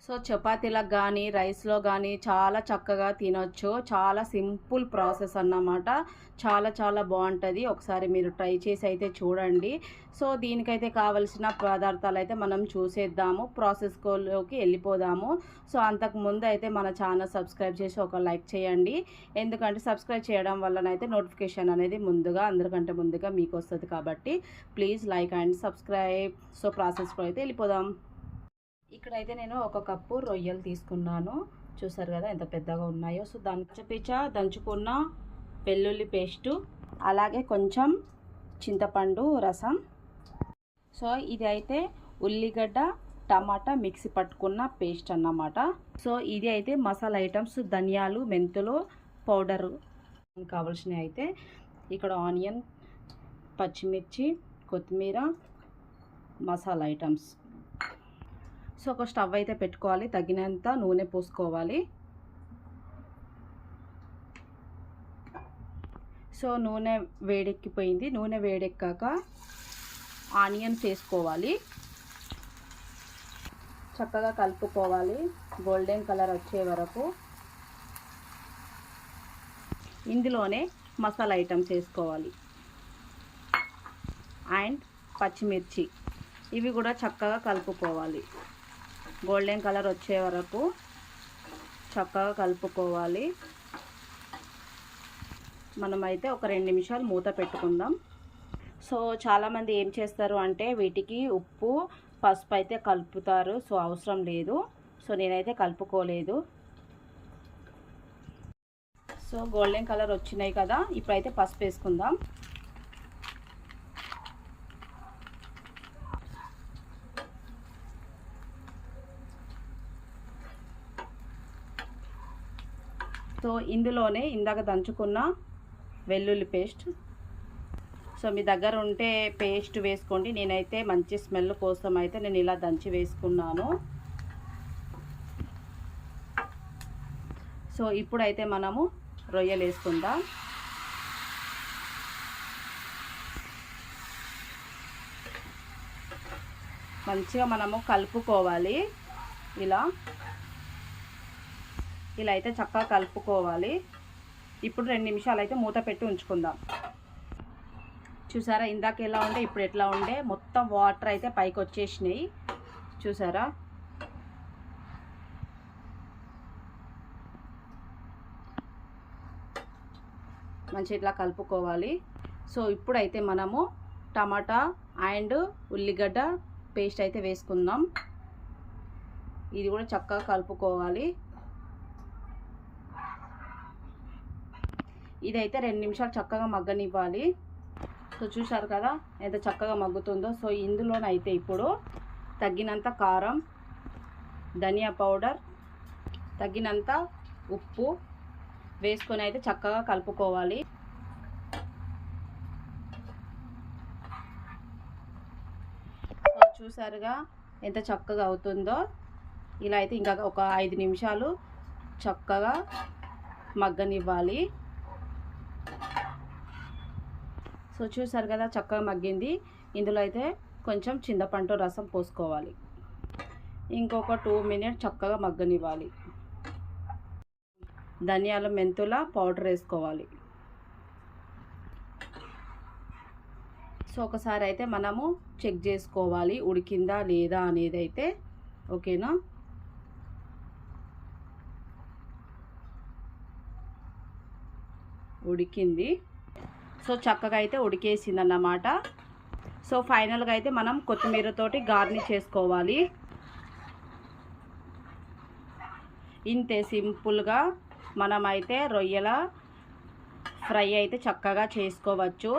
So చపాతీలకు కానీ రైస్లో కానీ చాలా చక్కగా తినొచ్చు. చాలా సింపుల్ ప్రాసెస్ అన్నమాట. చాలా చాలా బాగుంటుంది. ఒకసారి మీరు ట్రై చేసి అయితే చూడండి. సో దీనికైతే కావలసిన పదార్థాలు అయితే మనం చూసేద్దాము. ప్రాసెస్లోకి వెళ్ళిపోదాము. సో అంతకుముందు అయితే మన ఛానల్ సబ్స్క్రైబ్ చేసి ఒక లైక్ చేయండి. ఎందుకంటే సబ్స్క్రైబ్ చేయడం వల్లనైతే నోటిఫికేషన్ అనేది ముందుగా అందరికంటే ముందుగా మీకు వస్తుంది కాబట్టి please like and subscribe. So ప్రాసెస్లో అయితే వెళ్ళిపోదాం. ఇక్కడైతే నేను ఒక కప్పు రొయ్యలు తీసుకున్నాను. చూసారు కదా ఎంత పెద్దగా ఉన్నాయో. సో దంచపిచ్చ దంచుకున్న వెల్లుల్లి పేస్టు, అలాగే కొంచెం చింతపండు రసం. సో ఇది అయితే ఉల్లిగడ్డ టమాటా మిక్సీ పట్టుకున్న పేస్ట్ అన్నమాట. సో ఇది అయితే మసాలా ఐటమ్స్, ధనియాలు మెంతులు పౌడరు కావాల్సినవి అయితే ఇక్కడ ఆనియన్, పచ్చిమిర్చి, కొత్తిమీర, మసాలా ఐటమ్స్. సో ఒక స్టవ్ అయితే పెట్టుకోవాలి. తగినంత నూనె పోసుకోవాలి. సో నూనె వేడెక్కిపోయింది. నూనె వేడెక్కాక ఆనియన్స్ వేసుకోవాలి. చక్కగా కలుపుకోవాలి గోల్డెన్ కలర్ వచ్చే వరకు. ఇందులోనే మసాలా ఐటమ్స్ వేసుకోవాలి అండ్ పచ్చిమిర్చి. ఇవి కూడా చక్కగా కలుపుకోవాలి. గోల్డెన్ కలర్ వచ్చే వరకు చక్కగా కలుపుకోవాలి. మనమైతే ఒక 2 నిమిషాలు మూత పెట్టుకుందాం. సో చాలామంది ఏం చేస్తారు అంటే వీటికి ఉప్పు పసుపు అయితే కలుపుతారు. సో అవసరం లేదు. సో నేనైతే కలుపుకోలేదు. సో గోల్డెన్ కలర్ వచ్చినాయి కదా, ఇప్పుడైతే పసుపు వేసుకుందాం. సో ఇందులోనే ఇందాక దంచుకున్న వెల్లుల్లి పేస్ట్. సో మీ దగ్గర ఉంటే పేస్ట్ వేసుకోండి. నేనైతే మంచి స్మెల్ కోసం అయితే నేను ఇలా దంచి వేసుకున్నాను. సో ఇప్పుడైతే మనము రొయ్యలు వేసుకుందాం. మంచిగా మనము కలుపుకోవాలి. ఇలా అయితే చక్కగా కలుపుకోవాలి. ఇప్పుడు 2 నిమిషాలు అయితే మూత పెట్టి ఉంచుకుందాం. చూసారా ఇందాక ఎలా ఉండే ఇప్పుడు ఎట్లా ఉండే, మొత్తం వాటర్ అయితే పైకి వచ్చేసినాయి. చూసారా మంచి ఇట్లా కలుపుకోవాలి. సో ఇప్పుడైతే మనము టమాటా అండ్ ఉల్లిగడ్డ పేస్ట్ అయితే వేసుకుందాం. ఇది కూడా చక్కగా కలుపుకోవాలి. ఇదైతే 2 నిమిషాలు చక్కగా మగ్గనివ్వాలి. సో చూసారు కదా ఎంత చక్కగా మగ్గుతుందో. సో ఇందులోనైతే ఇప్పుడు తగినంత కారం, ధనియా పౌడర్, తగినంత ఉప్పు వేసుకొని అయితే చక్కగా కలుపుకోవాలి. సో చూసారుగా ఎంత చక్కగా అవుతుందో. ఇలా అయితే ఇంకా ఒక 5 నిమిషాలు చక్కగా మగ్గనివ్వాలి. సో చూసారు కదా చక్కగా మగ్గింది. ఇందులో అయితే కొంచెం చింతపండు రసం పోసుకోవాలి. ఇంకొక 2 మినిట్స్ చక్కగా మగ్గనివ్వాలి. ధనియాల మెంతుల పౌడర్ వేసుకోవాలి. సో ఒకసారి అయితే మనము చెక్ చేసుకోవాలి ఉడికిందా లేదా అనేది అయితే. ఓకేనా. ఉడికింది. సో చక్కగా అయితే ఉడికేసింది అన్నమాట. సో ఫైనల్గా అయితే మనం కొత్తిమీరతోటి గార్నిష్ చేసుకోవాలి. ఇంతే సింపుల్గా మనమైతే రొయ్యల ఫ్రై అయితే చక్కగా చేసుకోవచ్చు.